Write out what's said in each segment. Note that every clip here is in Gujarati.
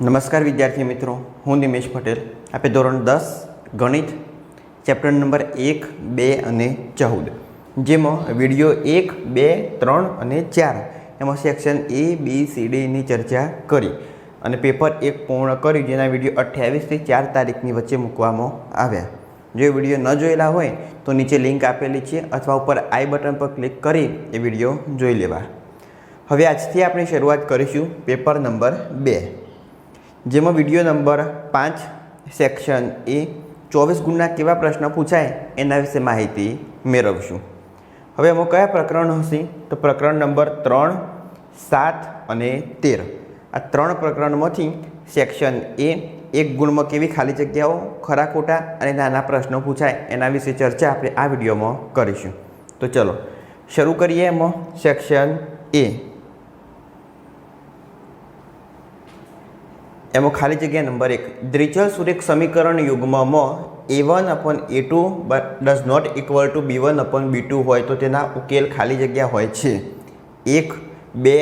નમસ્કાર વિદ્યાર્થી મિત્રો, હું નિમેશ પટેલ. આપણે ધોરણ 10 ગણિત ચેપ્ટર નંબર 1, 2 અને 14 જેમાં વિડીયો 1, 2, 3 અને 4 એમાં section A, B, C, D ની ચર્ચા કરી અને પેપર 1 પૂર્ણ કર્યું, જેના વિડીયો 28 થી 4 તારીખની વચ્ચે મૂકવામાં આવ્યા. જો વિડીયો ન જોયેલા હોય તો નીચે લિંક આપેલી છે અથવા ઉપર આઈ બટન પર ક્લિક કરી એ વિડીયો જોઈ લેવા. હવે આજથી આપણે શરૂઆત કરીશું પેપર નંબર 2, જેમાં વિડીયો નંબર 5 સેક્શન એ 24 ગુણના કેવા પ્રશ્ન પૂછાય એના વિશે માહિતી મેળવશું. હવે એમાં કયા પ્રકરણ હશે તો પ્રકરણ નંબર 3, 7 અને 13. આ 3 પ્રકરણમાંથી સેક્શન એ 1 ગુણમાં કેવી ખાલી જગ્યાઓ, ખરા ખોટા અને નાના પ્રશ્નો પૂછાય એના વિશે ચર્ચા આપણે આ વિડીયોમાં કરીશું. તો ચલો શરૂ કરીએ. એમાં સેક્શન એ એમાં ખાલી જગ્યા નંબર 1, દ્વિચલ સુરેખ સમીકરણ યુગ્મમાં a1/a2 does not equal to b1/b2 હોય તો તેના ઉકેલ ખાલી જગ્યા હોય છે 1, 2,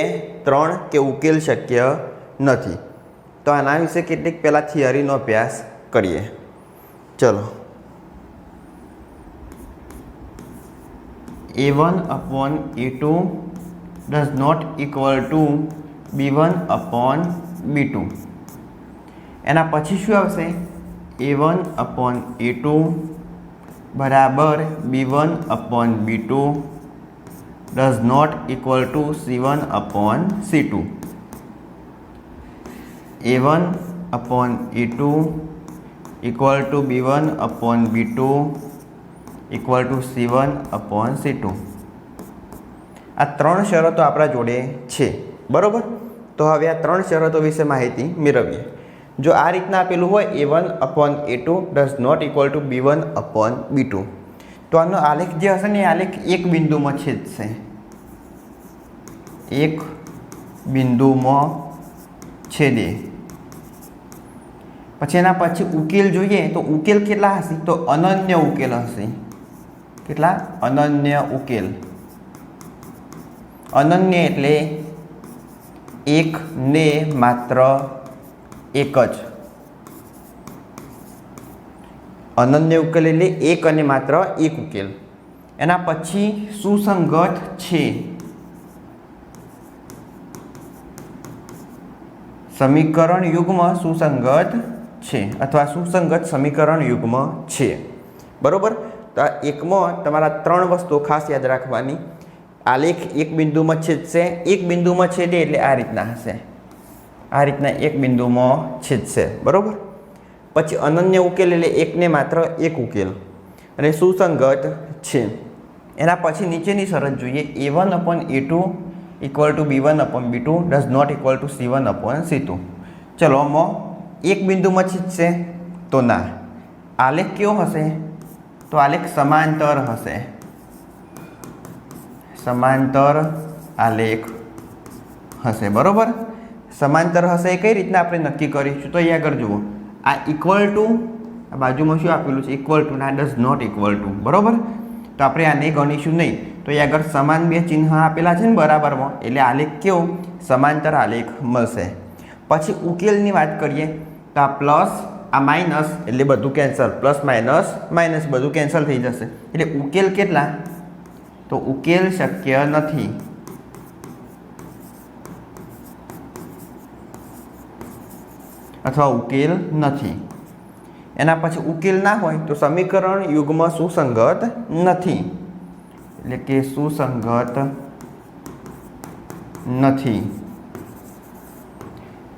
3 કે ઉકેલ શક્ય નથી. તો આના વિશે કેટલીક પહેલાં થિયરીનો અભ્યાસ કરીએ. ચલો, a1/a2 does not equal to b1/b2. એના પછી શું આવશે? a1/a2 બરાબર b1/b2 does not equal to c1/c2. a1/a2 equal to b1/b2 equal to c1/c2. આ 3 શરતો આપણા જોડે છે, બરાબર. તો હવે આ 3 શરતો વિશે માહિતી મેળવીએ. જો આ રીતના આપેલું હોય a1/a2 does not equal to b1/b2, તો આનો આલેખ જે હશે ને એ આલેખ એક બિંદુમાં છેદશે. એક બિંદુમાં છેદે. પછી એના પછી ઉકેલ જોઈએ તો ઉકેલ કેટલા હશે તો અનન્ય ઉકેલ હશે. કેટલા? અનન્ય ઉકેલ. અનન્ય એટલે એક ને માત્ર એક જ. અનન્ય ઉકેલ એટલે એક અને માત્ર એક ઉકેલ. એના પછી સુસંગત છે. સમીકરણ યુગ્મ સુસંગત છે અથવા સુસંગત સમીકરણ યુગ્મ છે, બરોબર. તો આ એકમાં તમારા 3 વસ્તુઓ ખાસ યાદ રાખવાની. આલેખ એક બિંદુમાં છેદશે. એક બિંદુમાં છેદે એટલે આ રીતના હશે. આ રીતના એક બિંદુમાં છેદશે, બરોબર. પછી અનન્ય ઉકેલ એટલે એકને માત્ર એક ઉકેલ અને સુસંગત છે. એના પછી નીચેની શરત જોઈએ. a1/a2 equal to b1/b2 does not equal to c1/c2. ચલો, આમાં એક બિંદુમાં છેદશે તો ના. આલેખ કેવો હશે તો આલેખ સમાંતર હશે. સમાંતર આલેખ હશે, બરોબર. સમાંતર હશે એ કઈ રીતના આપણે નક્કી કરીશું તો અહીંયા આગળ જુઓ. આ ઇક્વલ ટુ, આ બાજુમાં શું આપેલું છે? Equal to. ના, ડઝ નોટ ઇક્વલ ટુ, બરોબર. તો આપણે આને ગણીશું નહીં. તો અહીંયા આગળ સમાન બે ચિહ્ન આપેલા છે ને બરાબરમાં, એટલે આલેખ કેવો? સમાંતર આલેખ મળશે. પછી ઉકેલની વાત કરીએ તો આ પ્લસ, આ માઇનસ એટલે બધું કેન્સલ. પ્લસ માઇનસ માઇનસ બધું કેન્સલ થઈ જશે. એટલે ઉકેલ કેટલા? તો ઉકેલ શક્ય નથી. અથવા ઉકેલ નથી. એના પછી ઉકેલ ના હોય તો સમીકરણ યુગ્મ સુસંગત નથી, એટલે કે સુસંગત નથી.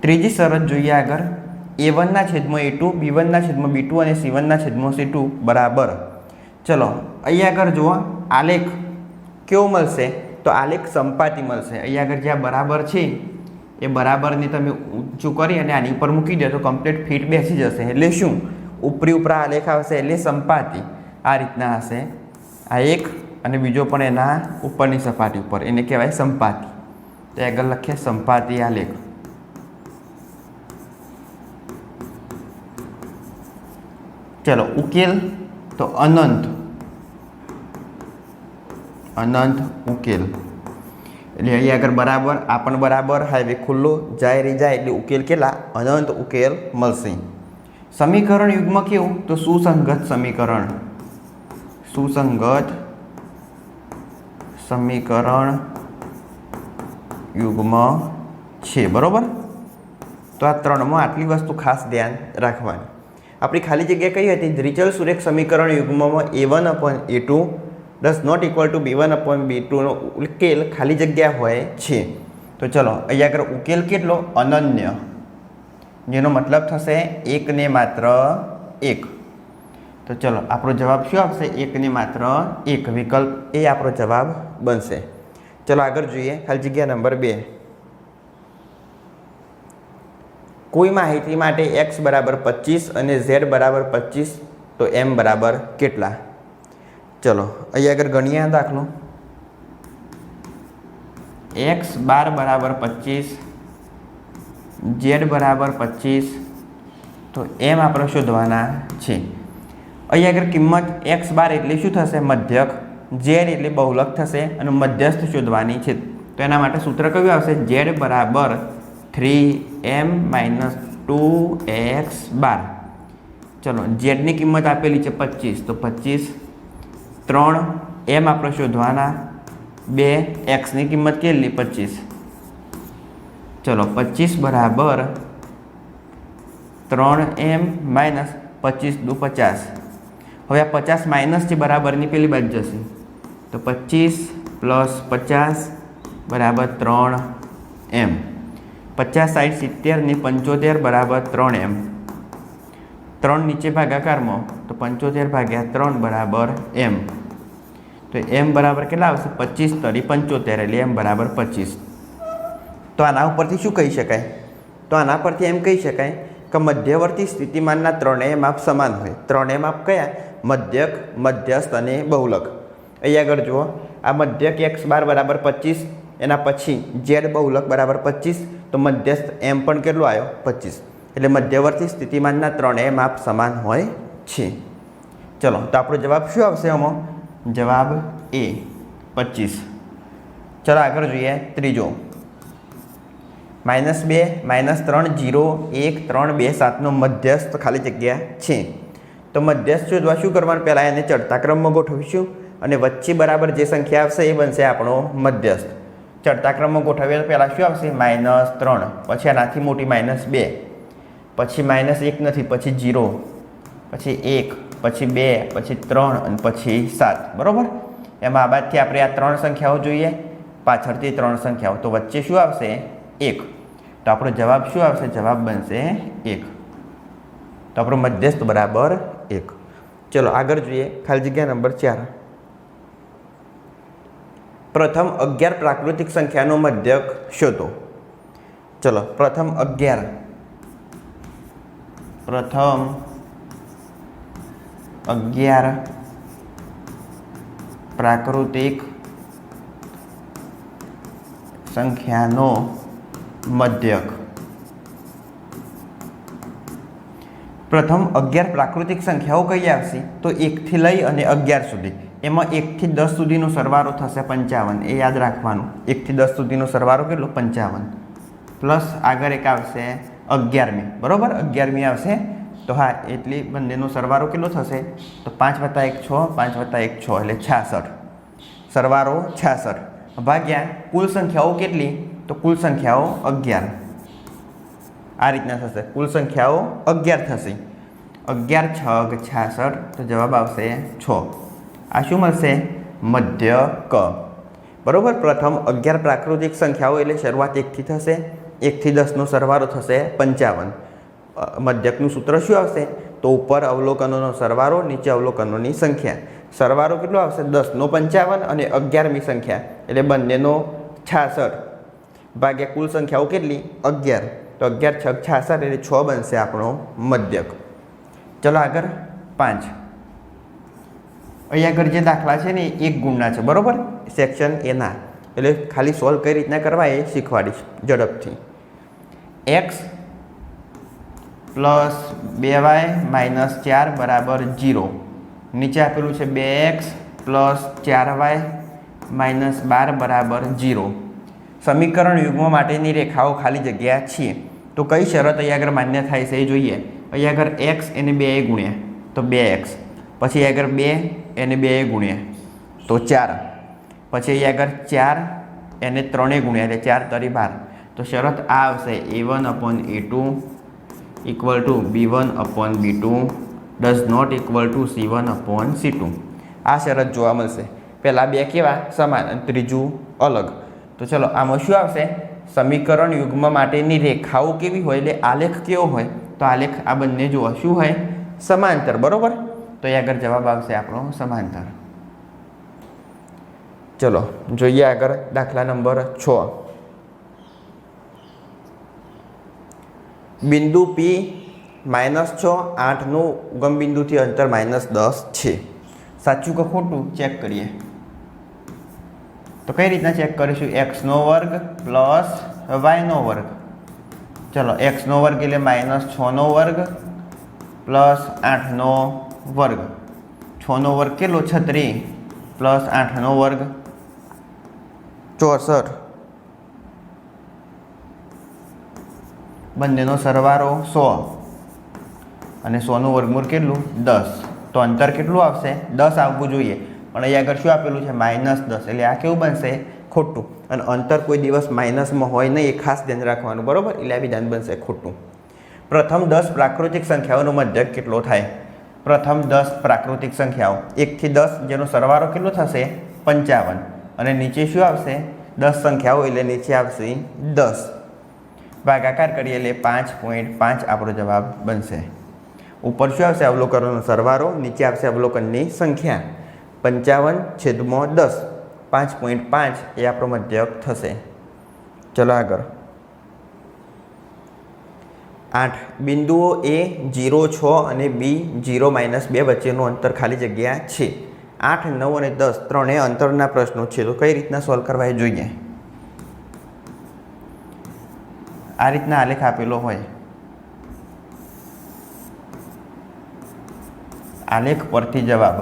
ત્રીજી શરત જોઈએ આગળ. a1/a2 b1/b2 અને c1/c2 બરાબર. ચલો, અહીંયા આગળ જુઓ. આલેખ કેવો મળશે તો આલેખ સંપાતી મળશે. અહીંયા આગળ જ્યાં બરાબર છે એ બરાબરને તમે ઊંચું કરી અને આની ઉપર મૂકી દો તો કમ્પ્લીટ ફિટ બેસી જશે. એટલે શું? ઉપરી ઉપર આલેખ આવશે એટલે સંપાતી. આ રીતના હશે. આ એક અને બીજો પણ એના ઉપરની સપાટી ઉપર, એને કહેવાય સંપાતી. તો આગળ લખીએ સંપાતી આલેખ. ચલો, ઉકેલ તો અનંત. અનંત ઉકેલ. એટલે અહીંયા આગળ બરાબર આ પણ બરાબર, હાઈવે ખુલ્લો જાય રહી જાય એટલે ઉકેલ કેટલા? અનંત ઉકેલ મળશે. સમીકરણ યુગ્મ કેવું? તો સુસંગત સમીકરણ. સુસંગત સમીકરણ યુગ્મ છે. બરાબર. તો આ ત્રણમાં આટલી વસ્તુ ખાસ ધ્યાન રાખવાની. આપણી ખાલી જગ્યા કઈ હતી? દ્વિચલ સુરેખ સમીકરણ યુગ્મમાં a1/a2 does not equal to b1/b2 નો ઉકેલ ખાલી જગ્યા હોય છે. તો ચલો અહીંયા આગળ ઉકેલ કેટલો? અનન્ય, જેનો મતલબ થશે એક ને માત્ર એક. તો ચલો આપણો જવાબ શું આવશે? એક ને માત્ર એક. વિકલ્પ એ આપણો જવાબ બનશે. ચલો આગળ જોઈએ. ખાલી જગ્યા નંબર 2. કોઈ માહિતી માટે x બરાબર 25 અને z બરાબર 25 તો m બરાબર કેટલા? ચલો અહીંયા આગળ ગણીએ દાખલો. x બાર બરાબર 25, z બરાબર 25 તો m આપણે શોધવાના છે. અહીંયા આગળ કિંમત x બાર એટલે શું થશે? મધ્યક. z એટલે બહુલક થશે અને મધ્યસ્થ શોધવાની છે. તો એના માટે સૂત્ર કયું આવશે? z બરાબર 3m - 2x બાર. ચલો z ની કિંમત આપેલી છે 25 તો 25, 3 m આપણે શોધવાના, 2 x ની કિંમત કેટલી? 25. ચલો 25 બરાબર 3m - 25 દુ 50. હવે આ 50 માઇનસ છે બરાબરની પેલી બાજુ જશે તો 25 + 50 બરાબર 3m. 50 60 70 ને 75 બરાબર 3m. 3 નીચે ભાગાકારમાં તો 75 / 3 બરાબર m. તો m બરાબર કેટલા આવશે? 25 તરી 75 એટલે m બરાબર 25. તો આના ઉપરથી શું કહી શકાય? તો આના પરથી એમ કહી શકાય કે મધ્યવર્તી સ્થિતિમાનના ત્રણેય માપ સમાન હોય. ત્રણેય માપ કયા? મધ્યક, મધ્યસ્થ અને બહુલક. અહીંયા આગળ જુઓ, આ મધ્યક x બાર બરાબર 25, એના પછી z બહુલક બરાબર 25, તો મધ્યસ્થ m પણ કેટલો આવ્યો? 25. એટલે મધ્યવર્તી સ્થિતિમાનના ત્રણેય માપ સમાન હોય છે. ચલો તો આપણો જવાબ શું આવશે? આમાં જવાબ A 25. ચલો આગળ જોઈએ ત્રીજો. -2 -3 0 1 3 2 7 નો મધ્યસ્થ ખાલી જગ્યા છે. તો મધ્યસ્થ શોધવા શું કરવાનું? પહેલાં એને ચડતા ક્રમમાં ગોઠવીશું અને વચ્ચે બરાબર જે સંખ્યા આવશે એ બનશે આપણો મધ્યસ્થ. ચડતા ક્રમમાં ગોઠવીએ તો પહેલાં શું આવશે? -3, પછી આનાથી મોટી -2, પછી -1 નથી, પછી 0, પછી 1, પછી 2, પછી 3 અને પછી 7. બરાબર. એમાં આ બાદથી આપણે આ 3 સંખ્યાઓ જોઈએ, પાછળથી 3 સંખ્યાઓ, તો વચ્ચે શું આવશે? 1. તો આપણો જવાબ શું આવશે? જવાબ બનશે 1. તો આપણો મધ્યસ્થ બરાબર 1. ચલો આગળ જોઈએ. ખાલી જગ્યા નંબર 4. પ્રથમ 11 પ્રાકૃતિક સંખ્યાનો મધ્યક શોધો. ચલો પ્રથમ 11 પ્રાકૃતિક સંખ્યાનો મધ્યક. પ્રથમ 11 પ્રાકૃતિક સંખ્યાઓ કઈ આવશે? તો 1 થી લઈ અને 11 સુધી. એમાં 1 થી 10 સુધીનો સરવાળો થશે 55. એ યાદ રાખવાનું. 1 થી 10 સુધીનો સરવાળો કેટલો? 55. પ્લસ આગળ એક આવશે 11મી. બરાબર. 11મી આવશે તો હા, એટલી બંનેનો સરવાળો કેટલો થશે? તો 5 + 1 6, 5 + 1 6 એટલે 66. સરવાળો 66 ભાગ્યા કુલ સંખ્યાઓ કેટલી? તો કુલ સંખ્યાઓ 11. આ રીતના થશે. કુલ સંખ્યાઓ 11 થશે. 11 × 6 = 66 તો જવાબ આવશે 6. આ શું મળશે? મધ્યક. બરાબર. પ્રથમ 11 પ્રાકૃતિક સંખ્યાઓ એટલે શરૂઆત 1 થી થશે. 1 થી 10નો સરવાળો થશે 55. મધ્યકનું સૂત્ર શું આવશે? તો ઉપર અવલોકનોનો સરવાળો, નીચે અવલોકનોની સંખ્યા. સરવાળો કેટલો આવશે? 10નો 55 અને 11મી સંખ્યા એટલે બંનેનો 66 ભાગ્યા કુલ સંખ્યાઓ કેટલી? 11. તો 11 × 6 = 66 એટલે 6 બનશે આપણો મધ્યક. ચલો આગળ 5. અહીંયા આગળ જે દાખલા છે ને એ 1 ગુણના છે. બરાબર. સેક્શન એના એટલે ખાલી સોલ્વ કઈ રીતના કરવા એ શીખવાડીશ ઝડપથી. x + 2y - 4 બરાબર 0. નીચે આપેલું છે 2x + 4y - 12 બરાબર 0. સમીકરણ યુગ્મ માટેની રેખાઓ ખાલી જગ્યા છે તો કઈ શરત અહીંયા આગળ માન્ય થાય છે એ જોઈએ. અહીંયા આગળ x એને 2 ગુણ્યા તો 2x, પછી અહીંયા આગળ 2 એને 2 ગુણ્યા તો 4, પછી અહીંયા આગળ 4 એને 3 ગુણ્યા એટલે 4 તરી 12. તો શરત આ આવશે a1/a2 equal to b1/b2 does not equal to c1/c2. આ શરત જોવા મળશે. પહેલા બે કેવા સમાન અને ત્રીજું અલગ. તો ચલો આમાં શું આવશે? સમીકરણ યુગ્મ માટેની રેખાઓ કેવી હોય એટલે આલેખ કેવો હોય? તો આલેખ આ બંને જુઓ શું હોય? સમાંતર. બરોબર. તો એ આગળ જવાબ આવશે આપણો સમાંતર. ચલો જોઈએ આગળ દાખલા નંબર 6. બિંદુ P -6 8નું ઉગમ બિંદુથી અંતર -10 છે. સાચું કે ખોટું ચેક કરીએ. તો કઈ રીતના ચેક કરીશું? x² plus y². ચલો x² એટલે -6² પ્લસ 8² 6² કેટલો? 36 પ્લસ 8² 64. બંનેનો સરવાળો 100 અને 100નું વર્ગમૂળ કેટલું? 10. તો અંતર કેટલું આવશે? 10 આવવું જોઈએ, પણ અહીંયા આગળ શું આપેલું છે? -10. એટલે આ કેવું બનશે? ખોટું. અને અંતર કોઈ દિવસ માઇનસમાં હોય નહીં, એ ખાસ ધ્યાન રાખવાનું. બરોબર. એટલે આ વિધાન બનશે ખોટું. પ્રથમ 10 પ્રાકૃતિક સંખ્યાઓનો મધ્યક કેટલો થાય? પ્રથમ 10 પ્રાકૃતિક સંખ્યાઓ 1 થી 10 જેનો સરવાળો કેટલો થશે? 55. અને નીચે શું આવશે? 10 સંખ્યાઓ એટલે નીચે આવશે 10. ભાગાકાર કરીએ એટલે 5.5 આપણો જવાબ બનશે. ઉપર શું આવશે? અવલોકનનો સરવાળો. નીચે આવશે અવલોકનની સંખ્યા. 55/10 5.5 એ આપણો મધ્યક થશે. ચલો આગળ 8. બિંદુઓ A 0, 6 અને B 0, -2 વચ્ચેનું અંતર ખાલી જગ્યા છે. 8, 9 અને 10 ત્રણેય અંતરના પ્રશ્નો છે. તો કઈ રીતના સોલ્વ કરવા એ જોઈએ. આ રીતના આલેખ આપેલો હોય, આલેખ પરથી જવાબ.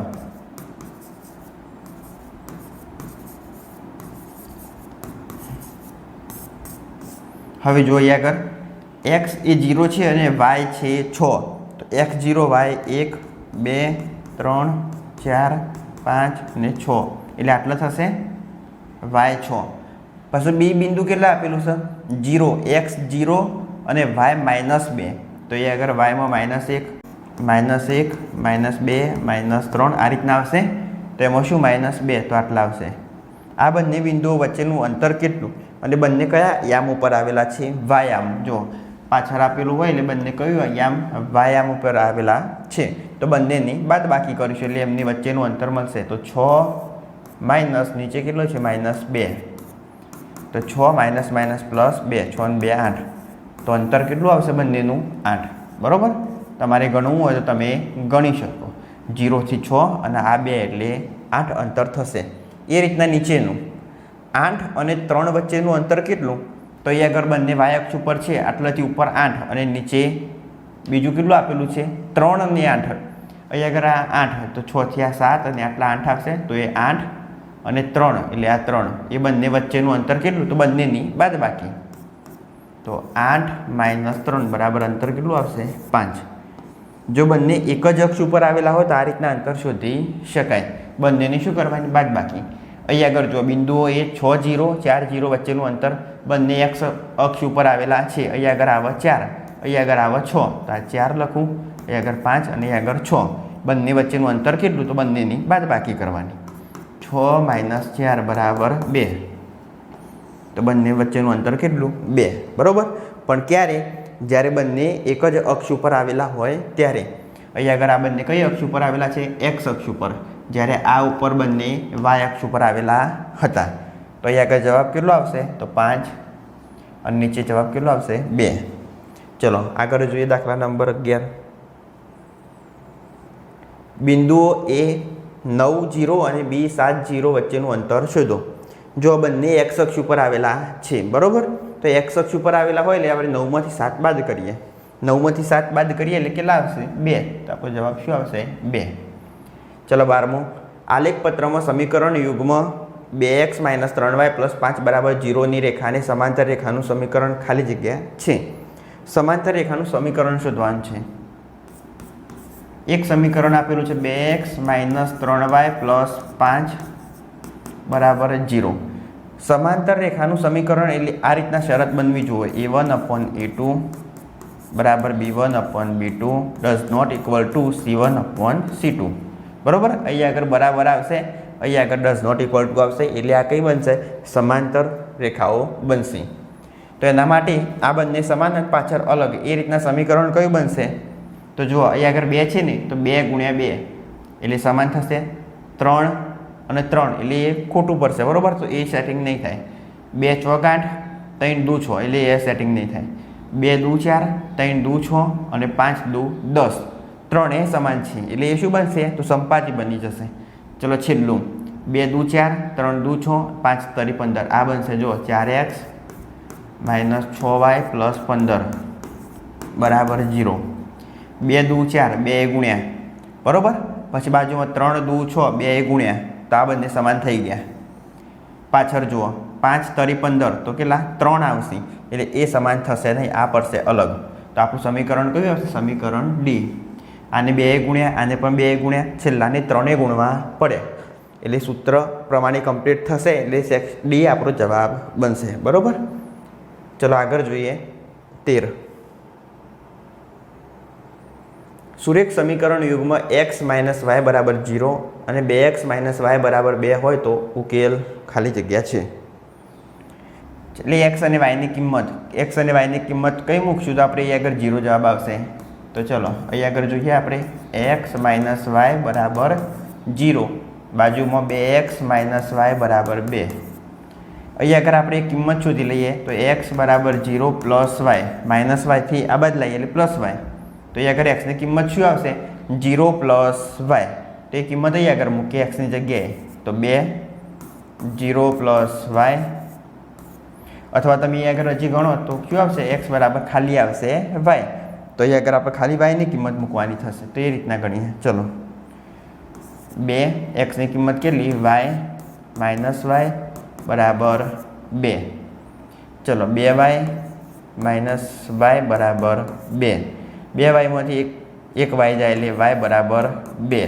હવે જોઈએ આગળ x એ 0 છે અને y છે 6. તો x0 y 1 2 3 4 5 અને 6 એટલે આટલા થશે y 6. પછી બી બિંદુ કેટલા આપેલું છે? 0 x0 અને y -2. તો એ આગળ y માં -1 -2 -3 આ રીતના આવશે. તો એમાં શું? -2. તો આટલા આવશે. આ બંને બિંદુઓ વચ્ચેનું અંતર કેટલું? અને બંને કયા યામ ઉપર આવેલા છે? વાયામ. જો પાછળ આપેલું હોય એટલે બંને કયું યામ? વાયામ ઉપર આવેલા છે. તો બંનેની બાદબાકી કરીશું એટલે એમની વચ્ચેનું અંતર મળશે. તો 6 માઇનસ નીચે કેટલો છે? -2. તો 6 માઇનસ પ્લસ 2 6 અને 2 8. તો અંતર કેટલું આવશે બંનેનું? 8. બરાબર. તમારે ગણવું હોય તો તમે ગણી શકો. 0 થી 6 અને આ 2 એટલે 8 અંતર થશે. એ રીતના નીચેનું 8 અને 3 વચ્ચેનું અંતર કેટલું? તો એ આગળ બંને y અક્ષ ઉપર છે, આટલાથી ઉપર 8 અને નીચે બીજું કેટલું આપેલું છે? 3 અને 8. અહીં આગળ આ 8 તો 6 થી આ 7 અને આટલા 8 આવશે. તો એ 8 અને 3 એટલે આ 3 એ બંને વચ્ચેનું અંતર કેટલું? તો બંનેની બાદબાકી. તો 8 - 3 બરાબર અંતર કેટલું આવશે? 5. જો બંને એક જ અક્ષ ઉપર આવેલા હોય તો આ રીતના અંતર શોધી શકાય. બંનેની શું કરવાની? બાદબાકી. અહીં આગળ જો બિંદુઓ એ 6 0 4 0 વચ્ચેનું અંતર બંને x અક્ષ ઉપર આવેલા છે. અહીં આગળ આવે 4, અહીં આગળ આવે 6. તો આ 4 લખું, અહીં આગળ 5 અને અહીં આગળ 6. બંને વચ્ચેનું અંતર કેટલું? તો બંનેની બાદબાકી કરવાની. 6 - 4 બરાબર 2. તો બંને વચ્ચેનું અંતર કેટલું? 2. બરાબર. પણ ક્યારે? જ્યારે બંને એક જ અક્ષ ઉપર આવેલા હોય ત્યારે. અહીં આગળ આ બંને કઈ અક્ષ ઉપર આવેલા છે? x અક્ષ ઉપર. જ્યારે આ ઉપર બંને y અક્ષ ઉપર આવેલા હતા. તો અહીં આગળ જવાબ કેટલો આવશે? તો 5 અને નીચે જવાબ કેટલો આવશે? 2. ચલો આગળ જોઈએ દાખલા નંબર 11. બિંદુઓ A 9 0 અને B 7 0 વચ્ચેનું અંતર શોધો. જો બંને x અક્ષ ઉપર આવેલા છે. બરોબર. તો x અક્ષ ઉપર આવેલા હોય એટલે આપણે 9 માંથી 7 બાદ કરીએ. 9 માંથી 7 બાદ કરીએ એટલે કેટલા આવશે? 2. તો આપણો જવાબ શું આવશે? 2. ચલો 12મું. આલેખ પત્રમાં સમીકરણ યુગ્મ 2x - 3y + 5 બરાબર 0ની રેખાને સમાંતર રેખાનું સમીકરણ ખાલી જગ્યા છે. સમાંતર રેખાનું સમીકરણ શોધવાનું છે. એક સમીકરણ આપેલું છે 2x - 3y + 5 બરાબર 0. સમાંતર રેખાનું સમીકરણ એટલે આ રીતના શરત બનવી જોઈએ a1/a2 બરાબર b1/b2 does not equal to c1/c2. બરાબર, અહીંયા આગળ બરાબર આવશે, અહીંયા આગળ ડઝ નોટ ઇક્વલ ટુ આવશે, એટલે આ કઈ બનશે? સમાંતર રેખાઓ બનશે. તો એના માટે આ બંને સમાન અને પાછળ અલગ એ રીતના સમીકરણ કયું બનશે? તો જુઓ અહીંયા આગળ 2 છે ને, તો 2 × 2 એટલે સમાન થશે. 3 અને 3 એટલે એ ખોટું પડશે. બરાબર, તો એ સેટિંગ નહીં થાય. 2 ચોક 8, 3 દુ 6 એટલે એ સેટિંગ નહીં થાય. 2 દુ 4, 3 દુ 6 અને 5 દુ 10. 3 એ સમાન છે એટલે એ શું બનશે? તો સંપાતી બની જશે. ચલો છેલ્લું 2 દુ 4, 3 દુ 6, 5 તરી 15. આ બનશે જો 4x - 6y + 15 બરાબર 0. 2 દુ 4 2 ગુણ્યા, બરાબર, પછી બાજુમાં 3 દુ 6 2 ગુણ્યા, તો આ બંને સમાન થઈ ગયા. પાછળ જુઓ 5 તરી 15 તો કેટલા? 3 આવશે એટલે એ સમાન થશે નહીં, આ પડશે અલગ. તો આપણું સમીકરણ કયું આવશે? સમીકરણ ડી. આને 2 ગુણ્યા, આને પણ 2 ગુણ્યા, છેલ્લાને 3 ગુણવા પડે એટલે સૂત્ર પ્રમાણે કમ્પ્લીટ થશે એટલે ડી આપણો જવાબ બનશે. બરાબર, ચલો આગળ જોઈએ 13. સુરેખ સમીકરણ યુગમાં x - y બરાબર 0 અને 2x - y બરાબર 2 હોય તો ઉકેલ ખાલી જગ્યા છે. એટલે x અને yની કિંમત કઈ મૂકશું તો આપણે અહીંયા આગળ 0 જવાબ આવશે. તો ચલો અહીંયા આગળ જોઈએ આપણે x - y બરાબર 0, બાજુમાં 2x - y બરાબર 2. અહીંયા આગળ આપણે કિંમત શોધી લઈએ તો x બરાબર 0 + y, -y આ બદલાઈએ એટલે +y. તો અહીંયા આગળ xની કિંમત શું આવશે? 0 + y. તો એ કિંમત અહીંયા આગળ મૂકીએ xની જગ્યાએ તો 2 0 + y, અથવા તમે અહીંયા આગળ હજી ગણો તો શું આવશે? x બરાબર ખાલી આવશે y. તો અહીંયા આગળ આપણે ખાલી yની કિંમત મૂકવાની થશે. તો એ રીતના ગણીએ. ચલો 2 xની કિંમત કેટલી? y - y બરાબર 2. ચલો 2y - y બરાબર 2. 2y માંથી એક y જાય એટલે y બરાબર 2.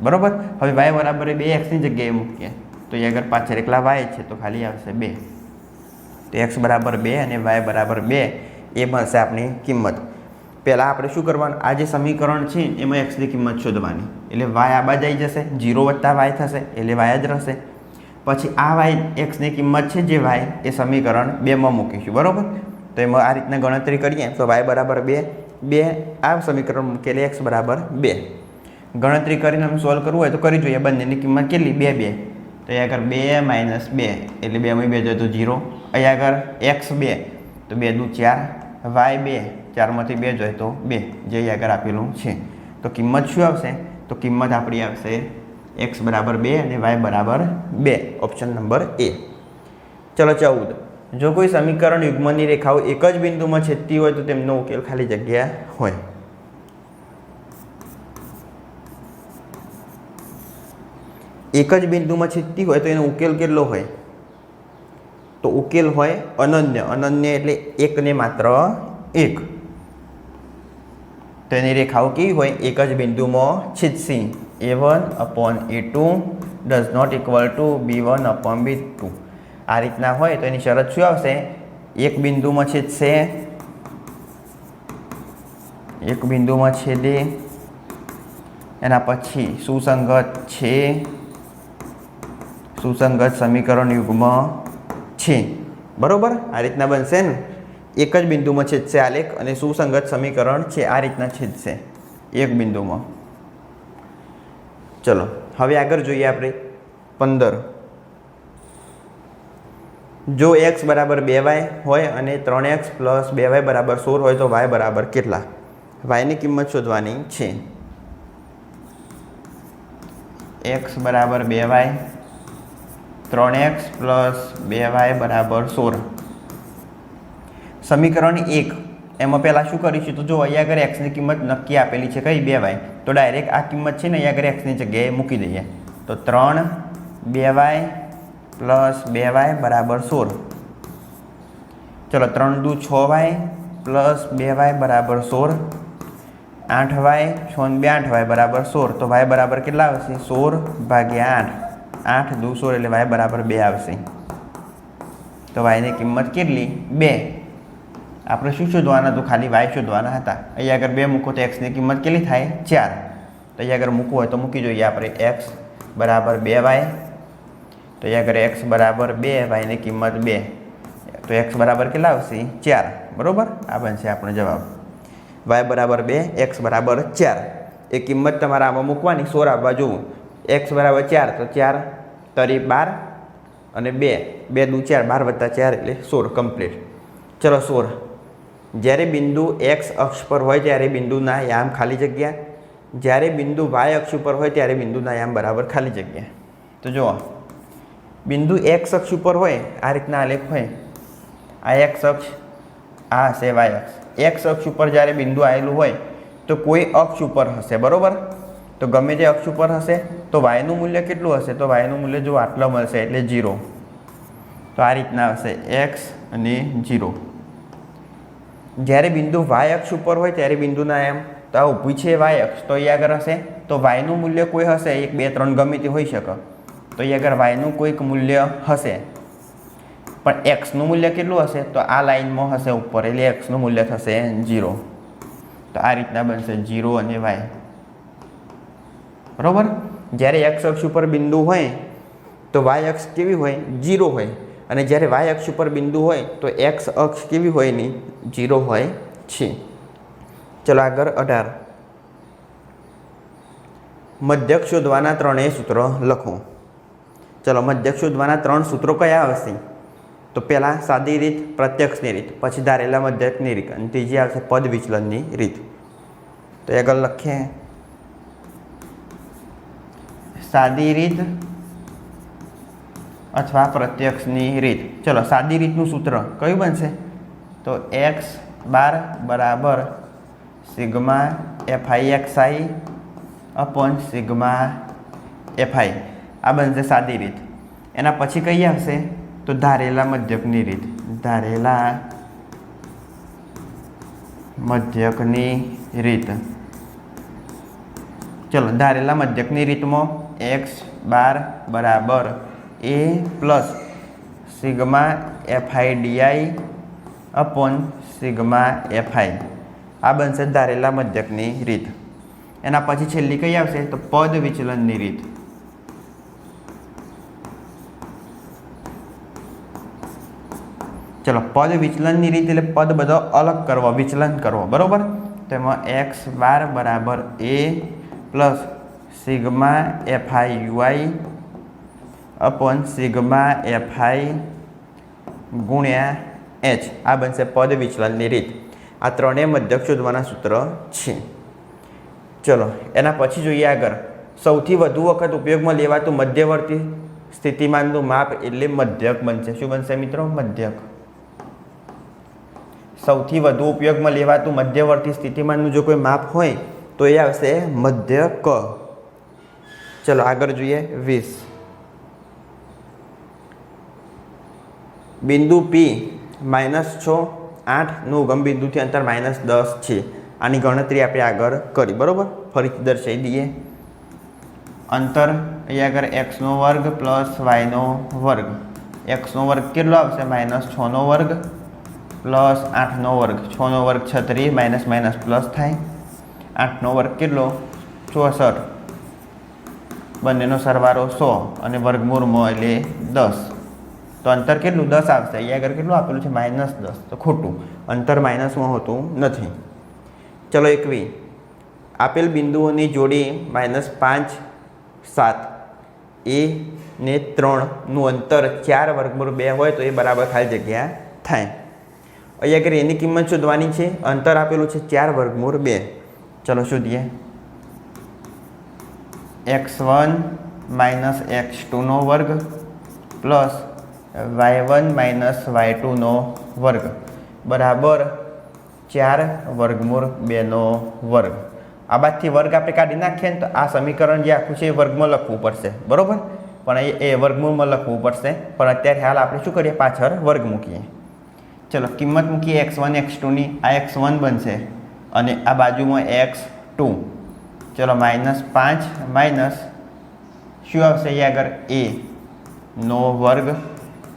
બરાબર, હવે y બરાબર 2 xની જગ્યાએ મૂકીએ તો અહીંયા આગળ પાછળ એકલા y છે તો ખાલી આવશે 2. તો x બરાબર 2 અને y બરાબર 2 એ મળશે આપણી કિંમત. પહેલાં આપણે શું કરવાનું? આ જે સમીકરણ છે એમાં xની કિંમત શોધવાની. એટલે y આ બાજુ આવી જશે, 0 + y થશે એટલે y જ રહેશે. પછી આ y xની કિંમત છે જે y એ સમીકરણ 2માં મૂકીશું. બરાબર, તો એમાં આ રીતના ગણતરી કરીએ તો y બરાબર 2 આ સમીકરણ મૂકીએ એટલે x બરાબર 2. ગણતરી કરીને અમે સોલ્વ કરવું હોય તો કરી જોઈએ. બંનેની કિંમત કેટલી? 2 તો અહીંયા આગળ 2 - 2 એટલે 2 માં 2 જાય તો 0. અહીંયા આગળ x 2 તો 2 દુ 4, y 2 4 માંથી 2 જાય તો 2, જે અહીંયા આગળ આપેલું છે. તો કિંમત શું આવશે? તો કિંમત આપણી આવશે x બરાબર 2 અને y બરાબર 2. Option number A. ચલો 14. જો કોઈ સમીકરણ યુગ્મની રેખાઓ એક જ બિંદુમાં છેદતી હોય તો તેમનો ઉકેલ ખાલી જગ્યા હોય. એક જ બિંદુમાં છેદતી હોય તો એનો ઉકેલ કેટલો હોય? તો ઉકેલ હોય અનન્ય. અનન્ય એટલે એક ને માત્ર એક. તો એની રેખાઓ કેવી હોય? એક જ બિંદુમાં છેદશે. a1/a2 does not equal to b1/b2. આ રીતના હોય તો એની શરત શું આવશે? એક બિંદુમાં છેદશે, એક બિંદુમાં છેદે, એના પછી સુસંગત છે, સુસંગત સમીકરણ યુગ્મ છે. બરોબર, આ રીતના બનશે ને. એક જ બિંદુમાં છેદશે આલેખ અને સુસંગત સમીકરણ છે. આ રીતના છેદશે એક બિંદુમાં. ચલો હવે આગળ જોઈએ આપણે 15. જો x બરાબર 2y હોય અને 3x + 2y બરાબર 16 હોય તો y બરાબર કેટલા? y ની કિંમત શોધવાની છે. x બરાબર 2y, 3x + 2y બરાબર 16. સમીકરણ 1 એમાં પહેલાં શું કરીશું તો જો અહીંયા આગળ x ની કિંમત નક્કી આપેલી છે કઈ? 2y. તો ડાયરેક્ટ આ કિંમત છે ને અહીંયા આગળ x ની જગ્યાએ મૂકી દઈએ. તો 3 2y પ્લસ 2y બરાબર 16. ચલો 3 દુ 6y પ્લસ 2y બરાબર 16. 8y 6 ને 2 8y બરાબર 16. તો y બરાબર કેટલા આવશે? 16 ભાગ્યા 8. 8 દુ 16 એટલે y બરાબર 2 આવશે. તો y ની કિંમત કેટલી? 2. આપણે શું શોધવાના હતું? ખાલી y શોધવાના હતા. અહીંયા આગળ 2 મૂકો તો x ની કિંમત કેટલી થાય? 4. તો અહીંયા આગળ મૂકવું હોય તો મૂકી જોઈએ આપણે. x બરાબર 2y. તો અહીંયા આગળ x બરાબર 2, y ની કિંમત 2. તો x બરાબર કેટલા આવશે? 4. બરાબર? આ બનશે આપણો જવાબ. y બરાબર 2, x બરાબર 4. એ કિંમત તમારે આમાં મૂકવાની. 16 આવવા જોવું. x બરાબર 4 તો 4 તરી 12 અને 2 2 દુ 4 12 વત્તા 4 એટલે 16 કમ્પ્લીટ. ચલો 16. જ્યારે બિંદુ x અક્ષ પર હોય ત્યારે બિંદુના યામ ખાલી જગ્યા, જ્યારે બિંદુ y અક્ષ ઉપર હોય ત્યારે બિંદુના યામ બરાબર ખાલી જગ્યા. તો જુઓ, બિંદુ x અક્ષ ઉપર હોય આ રીતના આલેખ હોય. આ x અક્ષ, આ હશે y અક્ષ. x અક્ષ ઉપર જ્યારે બિંદુ આવેલું હોય તો કોઈ અક્ષ ઉપર હશે. બરાબર? તો ગમે તે અક્ષ ઉપર હશે તો yનું મૂલ્ય કેટલું હશે? તો yનું મૂલ્ય જો આટલો મળશે એટલે 0. તો આ રીતના હશે x અને 0. જ્યારે બિંદુ y અક્ષ ઉપર હોય ત્યારે બિંદુના યામ, તો આ ઊભી છે y અક્ષ, તો અહીંયા આગળ હશે તો yનું મૂલ્ય કોઈ હશે 1 2 3 ગમે તે હોઈ શકે. તો અહીંયા આગળ yનું કોઈક મૂલ્ય હશે, પણ xનું મૂલ્ય કેટલું હશે? તો આ લાઈનમાં હશે ઉપર, એટલે xનું મૂલ્ય થશે 0. તો આ રીતના બનશે 0 અને y. બરાબર? જ્યારે x અક્ષ ઉપર બિંદુ હોય તો y અક્ષ કેવી હોય? 0 હોય. અને જ્યારે y અક્ષ ઉપર બિંદુ હોય તો x અક્ષ કેવી હોય? ની 0 હોય છે. ચલો આગળ 18. મધ્યક શોધવાના ત્રણેય સૂત્રો લખો. ચલો મધ્યક શોધવાના 3 સૂત્રો કયા આવશે? તો પહેલાં સાદી રીત, પ્રત્યક્ષની રીત, પછી ધારેલા મધ્યકની રીત અને ત્રીજી આવશે પદ વિચલનની રીત. તો આગળ લખીએ સાદી રીત અથવા પ્રત્યક્ષની રીત. ચલો સાદી રીતનું સૂત્ર કયું બનશે? તો x બાર બરાબર sigma fi(xi) upon sigma fi. આ બનશે સાદી રીત. એના પછી કઈ આવશે? તો ધારેલા મધ્યકની રીત. ધારેલા મધ્યકની રીત. ચલો ધારેલા મધ્યકની રીતમાં x બાર બરાબર a plus sigma fi(di) upon sigma fi. આ બનશે ધારેલા મધ્યકની રીત. એના પછી છેલ્લી કઈ આવશે? તો પદ વિચલનની રીત. ચલો પદ વિચલનની રીત એટલે પદ બધો અલગ કરવો, વિચલન કરવો. બરાબર? તેમાં x બાર બરાબર a plus sigma fi(ui) upon sigma fi ગુણ્યા h. આ બનશે પદ વિચલનની રીત. આ ત્રણેય મધ્યક શોધવાના સૂત્ર છે. ચલો એના પછી જોઈએ આગળ. સૌથી વધુ વખત ઉપયોગમાં લેવાતું મધ્યવર્તી સ્થિતિમાનનું માપ એટલે મધ્યક બનશે. શું બનશે મિત્રો? મધ્યક. સૌથી વધુ ઉપયોગમાં લેવાતું મધ્યવર્તી સ્થિતિમાનનું જો કોઈ માપ હોય તો એ આવશે મધ્યક. ચલો આગળ જોઈએ 20. બિંદુ P -6 8નું ઉગમ બિંદુથી અંતર -10 છે. આની ગણતરી આપણે આગળ કરી. બરાબર? ફરીથી દર્શાવી દઈએ. અંતર અહીંયા આગળ x² પ્લસ y². x² કેટલો આવશે? -6² પ્લસ 8² 6² 36 માઇનસ માઇનસ પ્લસ થાય. 8² કેટલો? 64. બંનેનો સરવાળો 100 અને વર્ગમૂળમાં એટલે 10. તો અંતર કેટલું? 10 આવશે. અહીંયા આગળ કેટલું આપેલું છે? -10. તો ખોટું, અંતર માઇનસમાં હોતું નથી. ચલો 21. આપેલ બિંદુઓની જોડી -5 7 a ને 3નું અંતર 4 વર્ગમૂળ 2 હોય તો એ બરાબર ખાલી જગ્યા થાય. અહીંયા આગળ એની કિંમત શોધવાની છે. અંતર આપેલું છે 4 વર્ગમૂળ 2. ચલો શોધીએ. x1 - x2² plus y1 - y2² બરાબર 4 વર્ગમૂળ 2². આ બાદથી વર્ગ આપણે કાઢી નાખીએ ને તો આ સમીકરણ જે આખું છે એ વર્ગમાં લખવું પડશે. બરાબર? પણ એ વર્ગમૂળમાં લખવું પડશે, પણ અત્યારે હાલ આપણે શું કરીએ, પાછળ વર્ગ મૂકીએ. ચલો કિંમત મૂકીએ x1 x2ની. આ x1 બનશે અને આ બાજુમાં x2. ચલો -5 માઇનસ શું આવશે અહીં આગળ a નો વર્ગ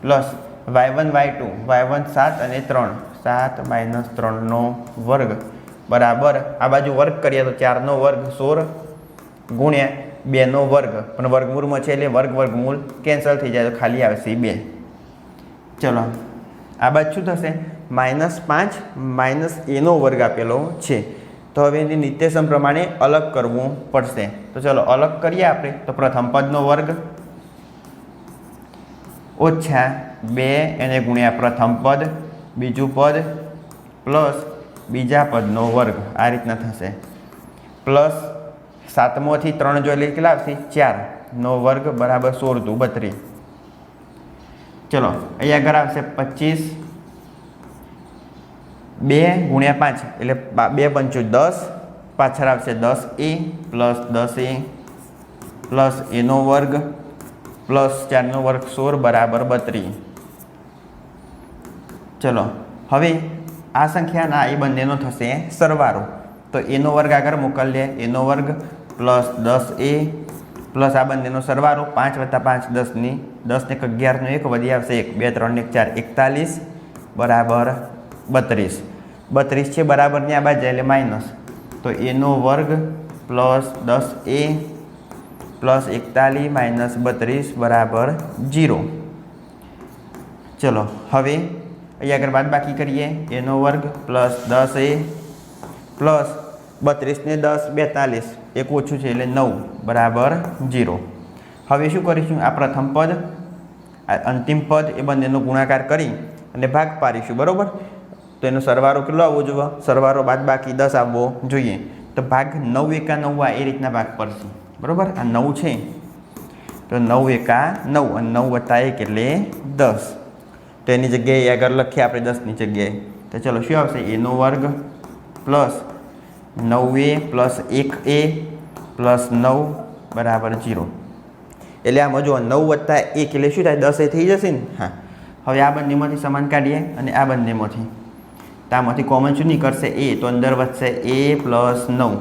પ્લસ y1 y2 y1 7 અને 3 7 માઇનસ 3નો વર્ગ બરાબર આ બાજુ વર્ગ કરીએ તો 4નો વર્ગ 16 ગુણ્યા 2નો વર્ગ, પણ વર્ગમૂળમાં છે એટલે વર્ગમૂળ કેન્સલ થઈ જાય તો ખાલી આવશે 2. ચલો આ બાજુ શું થશે, -5 માઇનસ એનો વર્ગ આપેલો છે. તો હવે એની નિત્યસમ પ્રમાણે અલગ કરવું પડશે. તો ચલો અલગ કરીએ આપણે. તો પ્રથમ પદનો વર્ગ ઓછા 2 એને ગુણ્યા પ્રથમ પદ, બીજું પદ પ્લસ બીજા પદનો વર્ગ, આ રીતના થશે. પ્લસ 7મોથી 3 જો એટલે કેટલા આવશે, 4નો વર્ગ બરાબર 16 × 32. ચલો અહીં આગળ આવશે 25, 2 ગુણ્યા 5 એટલે 2 પંચું 10, પાછળ આવશે 10a પ્લસ 10a પ્લસ એનો વર્ગ પ્લસ 4નો વર્ગ 16 બરાબર 32. ચલો હવે આ સંખ્યાના એ બંનેનો થશે સરવાળો. તો એનો વર્ગ આગળ મોકલીએ, એનો વર્ગ પ્લસ 10a પ્લસ આ બંનેનો સરવાળો 5 + 5 10 ને 11 નો 1 વધી આવશે 1 2 3 ને 4 41 બરાબર 32. 32 છે બરાબરની આ બાજુ એટલે માઇનસ. તો એનો વર્ગ પ્લસ 10a પ્લસ 41 માઇનસ 32 બરાબર 0. ચલો હવે અહીં આગળ બાદબાકી કરીએ. એનો વર્ગ પ્લસ 10a પ્લસ 32 ને 10 42, એક ઓછું છે એટલે 9 બરાબર 0. હવે શું કરીશું, આ પ્રથમ પદ આ અંતિમ પદ એ બંનેનો ગુણાકાર કરી અને ભાગ પાડીશું, બરાબર. તો એનો સરવાળો કેટલો આવવો જોઈએ, સરવાળો બાદબાકી 10 આવવો જોઈએ. તો ભાગ 9 એકા 9 આ એ રીતના ભાગ પડશે, બરાબર. આ 9 છે તો 9 એકા 9 અને 9 + 1 એટલે 10. તો એની જગ્યાએ આગળ લખીએ આપણે 10ની જગ્યાએ. તો ચલો શું આવશે, એનો વર્ગ plus 9a plus 1a plus 9 બરાબર 0. એટલે આમાં જો 9 + 1 એટલે શું થાય, 10 થઈ જશે ને. હા, હવે આ બંનેમાંથી સમાન કાઢીએ અને આ બંનેમાંથી, તો આમાંથી કોમન શું નીકળશે, a, તો અંદર વધશે a પ્લસ 9.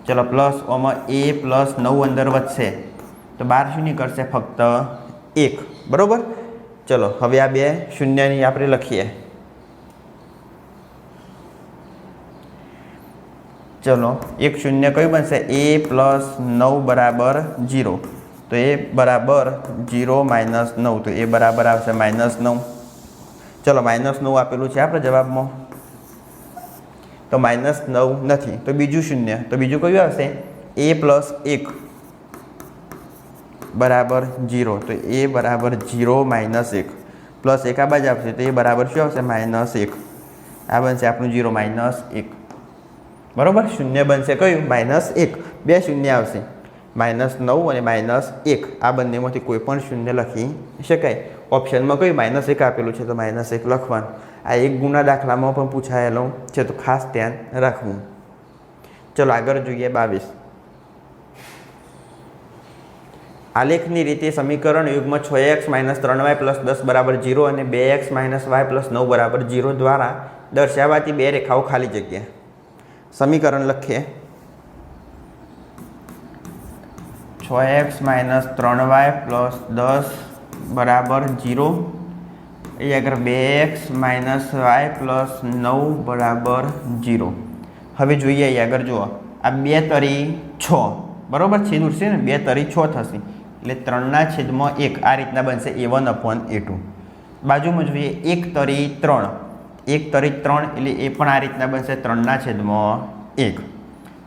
ચલો પ્લસ આમાં a પ્લસ 9 અંદર વધશે તો બહાર શું નીકળશે, ફક્ત 1, બરાબર. ચલો હવે આ બે શૂન્યની આપણે લખીએ. ચલો એક શૂન્ય કયું બનશે, a પ્લસ 9 બરાબર 0. તો એ બરાબર 0 માઇનસ 9, તો એ બરાબર આવશે -9. ચલો -9 આપેલું છે આપણે જવાબમાં, તો -9 નથી. તો બીજું શૂન્ય, તો બીજું કયું આવશે, a પ્લસ 1 બરાબર 0. તો એ બરાબર 0 માઇનસ 1 પ્લસ 1 આ બાજુ આવશે તો એ બરાબર શું આવશે, -1. આ બનશે આપણું 0 માઇનસ 1, બરાબર. શૂન્ય બનશે કયું, -1. બે શૂન્ય આવશે, -9 અને -1. આ બંનેમાંથી કોઈ પણ શૂન્ય લખી શકાય. ઓપ્શનમાં કયું -1 આપેલું છે તો -1 લખવાનું. આ એક ગુણા દાખલામાં પણ પૂછાયેલો છે તો ખાસ ધ્યાન રાખવું. ચલો આગળ જોઈએ 22. આલેખની રીતે સમીકરણ યુગ્મ 6x - 3y + 10 બરાબર 0 અને 2x - y + 9 બરાબર 0 દ્વારા દર્શાવાતી બે રેખાઓ ખાલી જગ્યા. સમીકરણ લખીએ, 6x - 3y + 10 બરાબર 0. અહીં આગળ 2x - y + 9 બરાબર 0. હવે જોઈએ અહીં આગળ જુઓ, આ 2 તરી 6, બરાબર. છેદ ઉડશે ને, 2 તરી 6 થશે એટલે 3/1 આ રીતના બનશે a1/a2. બાજુમાં જોઈએ 1 તરી 3, 1 તરી 3 એટલે એ પણ આ રીતના બનશે 3/1.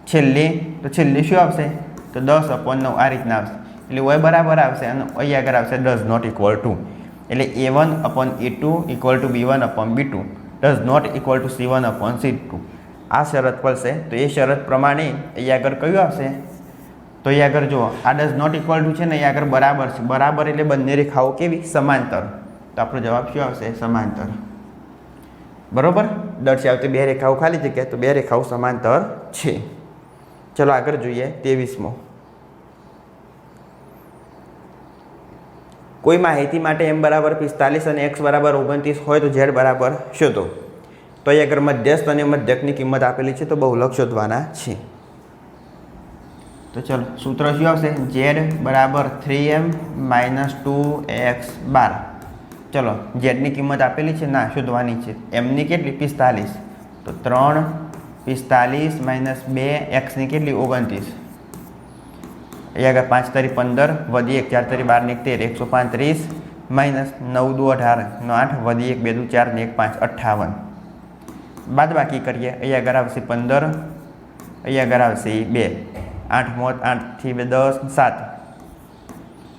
છેલ્લે શું આવશે, તો 10/9 આ રીતના આવશે. એટલે y બરાબર આવશે અને અહીં આગળ આવશે does not equal to, એટલે a1/a2 = b1/b2 does not equal to c1/c2. આ શરત પડશે. તો એ શરત પ્રમાણે અહીં આગળ કયું આવશે, તો અહીં આગળ જુઓ, આ ડઝ નોટ ઇક્વલ ટુ છે ને, અહીં આગળ બરાબર છે. બરાબર એટલે બંને રેખાઓ કેવી, સમાંતર. તો આપણો જવાબ શું આવશે, સમાંતર, બરાબર. દર્શાવતી બે રેખાઓ ખાલી જગ્યા, તો બે રેખાઓ સમાંતર છે. ચલો આગળ જોઈએ 23મો. કોઈ માહિતી માટે m બરાબર 45 અને x બરાબર 29 હોય તો z બરાબર શોધો. તો અહીં આગળ મધ્યસ્થ અને મધ્યકની કિંમત આપેલી છે તો બહુલક શોધવાના છે. તો ચલો સૂત્ર શું આવશે? z બરાબર 3m - 2x બાર. ચલો z ની કિંમત આપેલી છે ના શોધવાની છે. m ની કેટલી? 45. તો 3 45 - 2 x ની કેટલી? 29. અહીં આગળ 5 તારી 15 વધી 1 4 તારી 12 ને 1 13 135 માઇનસ 9 દુ 18 નો 8 વધી 1 2 દુ 4 ને 1 5 58. બાદ બાકી કરીએ. અહીં આગળ આવશે 15, અહીં આગળ આવશે 2 8 મોત 8 થી 10 7.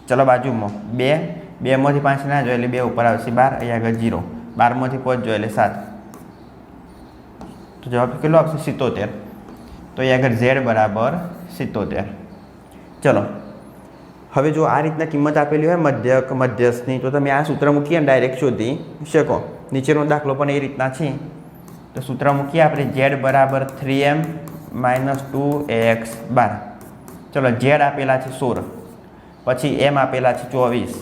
ચલો બાજુમાં 2 2 માંથી 5 ના જોઈએ એટલે 2 ઉપર આવશે 12. અહીં આગળ 0 12 માંથી 5 જોઈએ એટલે 7. તો જવાબ કેટલો આવશે? 77. તો અહીં આગળ z બરાબર 77. ચલો હવે જો આ રીતના કિંમત આપેલી હોય મધ્યક મધ્યસ્થની તો તમે આ સૂત્ર મૂકીને ડાયરેક્ટ શોધી શકો. નીચેનો દાખલો પણ એ રીતના છે. તો સૂત્ર મૂકીએ આપણે z બરાબર 3m - 2x બાર. ચલો z આપેલા છે 16, પછી m આપેલા છે 24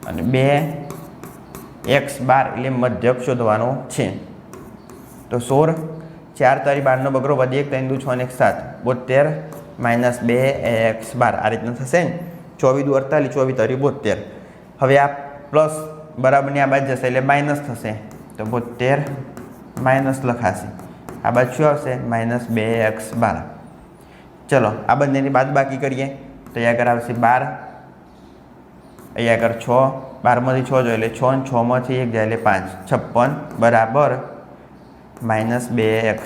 અને 2x બાર એટલે મધ્યક શોધવાનો છે. તો 16 4 તારી 12 નો બગડો વધી 1 3 દુ 6 ને 7 72 માઇનસ 2x બાર. આ રીતના થશે ને. 24 દુ 48 24 તારી 72. હવે આ પ્લસ બરાબરની આ બાજુ જશે એટલે માઇનસ થશે. તો 72 માઇનસ લખાશે. આ બાજુ શું આવશે? માઇનસ 2x બાર. ચલો આ બંનેની બાદ બાકી કરીએ. તો અહીંયા આગળ આવશે 12, અહીંયા આગળ 6 12માંથી 6 જોઈએ એટલે 6 ને 6 માંથી 1 જાય એટલે 5 56 બરાબર માઇનસ 2x.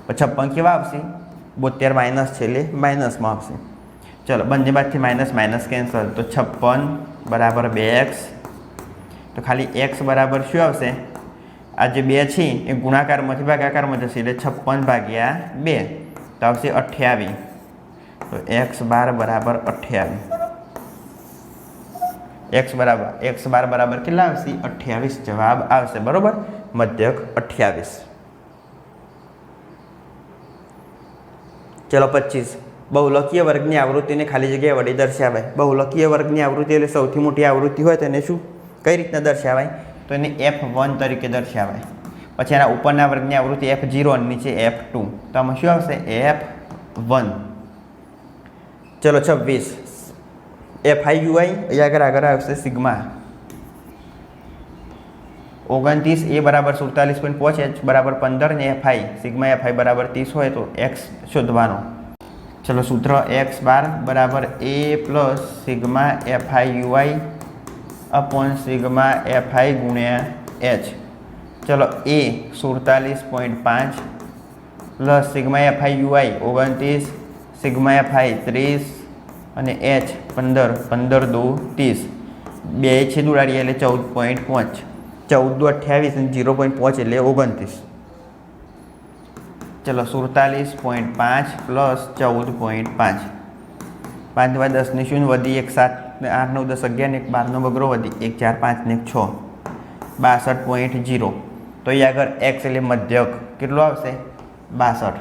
56 કેવા આવશે? 72 માઇનસ છે એટલે માઇનસમાં આવશે. ચલો બંને બાજુથી માઇનસ માઇનસ કેન્સલ. તો 56 બરાબર 2x. તો ખાલી x બરાબર શું આવશે? આ જે 2 છે એ ગુણાકારમાંથી ભાગાકારમાં જશે એટલે 56 ભાગ્યા 2 તો આવશે 28. તો x બાર બરાબર 28. x બાર બરાબર કેટલા આવશે? 28 જવાબ આવશે. બરોબર, મધ્યક 28. ચલો 25 બહુલકીય વર્ગની આવૃત્તિને ખાલી જગ્યાએ વડે દર્શાવાય. બહુલકીય વર્ગની આવૃત્તિ એટલે સૌથી મોટી આવૃત્તિ હોય તેને શું કઈ રીતના દર્શાવાય? તો એને f1 તરીકે દર્શાવાય. પછી એના ઉપરના વર્ગની આવૃત્તિ f0 અને નીચે f2. તો આમાં શું આવશે? f1. ચલો 26 FIUI અહીંયા આગળ આવશે સિગ્મા. 29 a બરાબર 47.5 h બરાબર 15 ને FI સિગ્મા FI બરાબર 30 હોય તો x શોધવાનો. ચલો સૂત્ર x બાર બરાબર a plus sigma FIUI upon sigma FI ગુણ્યા h. ચલો a 47.5 plus sigma FIUI 29 sigma FI 30 અને h 15 15 દુ 30 બે છે દુડાડીએ એટલે 14.5 14 દુ 28 અને 0.5 એટલે 29. ચલો 47.5 પ્લસ 14.5 5 × 10 ને 0 વધી 1 7 ને 8 9 10 11 ને 12 નો બગડો વધી 1 4 5 ને 6 62.0. તો અહીં આગળ x એટલે મધ્યક કેટલો આવશે? 62.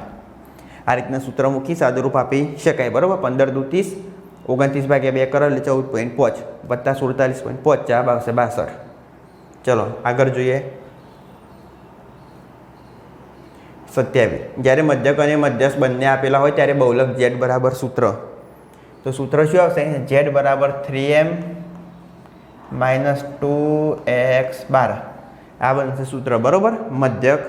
આ રીતના સૂત્ર મૂકી સાદુરૂપ આપી શકાય. બરાબર, 15 દુ 30 29 ભાગ્યા 2 કરો એટલે 14.5 વત્તા 47.5 જવાબ આવશે 62. ચલો આગળ જોઈએ 27. જ્યારે મધ્યક અને મધ્યસ્થ બંને આપેલા હોય ત્યારે બહુલક z બરાબર સૂત્ર. તો સૂત્ર શું આવશે? z બરાબર 3m - 2x બાર. આ બનશે સૂત્ર. બરાબર, મધ્યક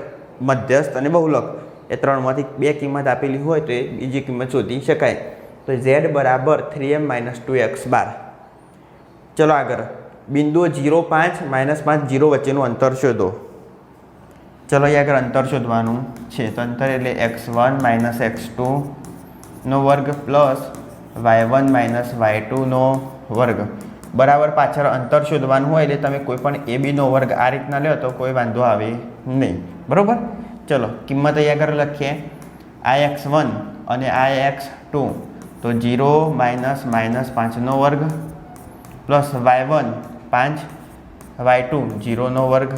મધ્યસ્થ અને બહુલક એ ત્રણમાંથી બે કિંમત આપેલી હોય તો એ બીજી કિંમત શોધી શકાય. તો z બરાબર 3m - 2x બાર. ચલો આગળ બિંદુઓ 0 5 -5 0 વચ્ચેનું અંતર શોધો. ચલો અહીં આગળ અંતર શોધવાનું છે. તો અંતર એટલે x1 - x2 નો વર્ગ પ્લસ y1 - y2 નો વર્ગ બરાબર પાછળ અંતર શોધવાનું હોય એટલે તમે કોઈ પણ ab નો વર્ગ આ રીતના લો તો કોઈ વાંધો આવે નહીં. બરાબર, ચલો કિંમત અહીં આગળ લખીએ. ix1 અને ix2 તો 0 - -5 નો વર્ગ પ્લસ y1 5 y2 0 નો વર્ગ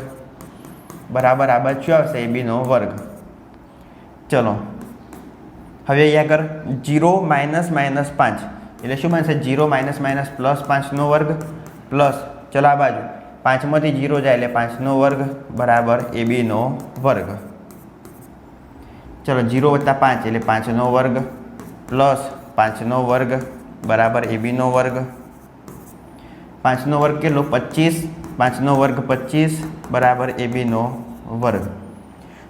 બરાબર આ બાજુ શું આવશે? ab નો વર્ગ. ચલો હવે અહીં આગળ 0 - -5 એટલે શું બનશે 0 માઇનસ માઇનસ પ્લસ 5નો વર્ગ પ્લસ ચલો આ બાજુ 5માંથી 0 જાય એટલે 5નો વર્ગ બરાબર ABનો વર્ગ. ચલો 0 વત્તા 5 એટલે 5નો વર્ગ પ્લસ 5નો વર્ગ બરાબર ABનો વર્ગ. 5નો વર્ગ કેટલો 25, 5નો વર્ગ 25 બરાબર ABનો વર્ગ.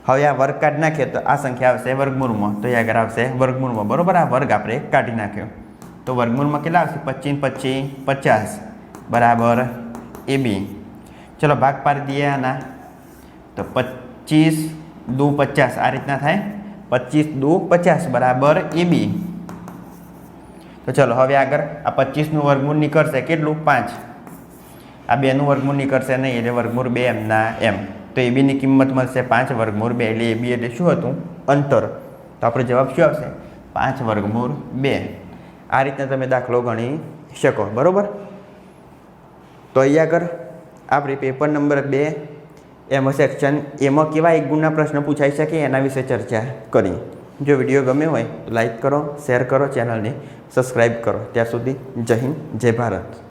હવે આ વર્ગ કાઢી નાખીએ તો આ સંખ્યા આવશે વર્ગમૂળમાં, તો અહીંયા આગળ આવશે વર્ગમૂળમાં. બરાબર, આ વર્ગ આપણે કાઢી નાખ્યો તો વર્ગમૂળમાં કેટલા આવશે 25 50 બરાબર AB. ચલો ભાગ પાડી દઈએ આના તો 25 દુ 50 આ રીતના થાય 25 દુ 50 બરાબર AB. તો ચલો હવે આગળ આ 25નું વર્ગમૂળ નીકળશે કેટલું 5, આ 2નું વર્ગમૂળ નીકળશે નહીં એટલે વર્ગમૂળ 2 એમના એમ. તો ABની કિંમત મળશે 5 વર્ગમૂળ 2 એટલે AB એટલે શું હતું અંતર. તો આપણો જવાબ શું આવશે 5 વર્ગમૂળ 2. આ રીતના તમે દાખલો ગણી શકો. બરાબર, તો અહીંયા આગળ આપણે પેપર નંબર 2 એમાં સેક્શન એમાં કેવા એક ગુણના પ્રશ્ન પૂછાઈ શકે એના વિશે ચર્ચા કરી. જો વિડીયો ગમે હોય તો લાઈક કરો, શેર કરો, ચેનલને સબસ્ક્રાઈબ કરો. ત્યાર સુધી જય હિન્દ, જય ભારત.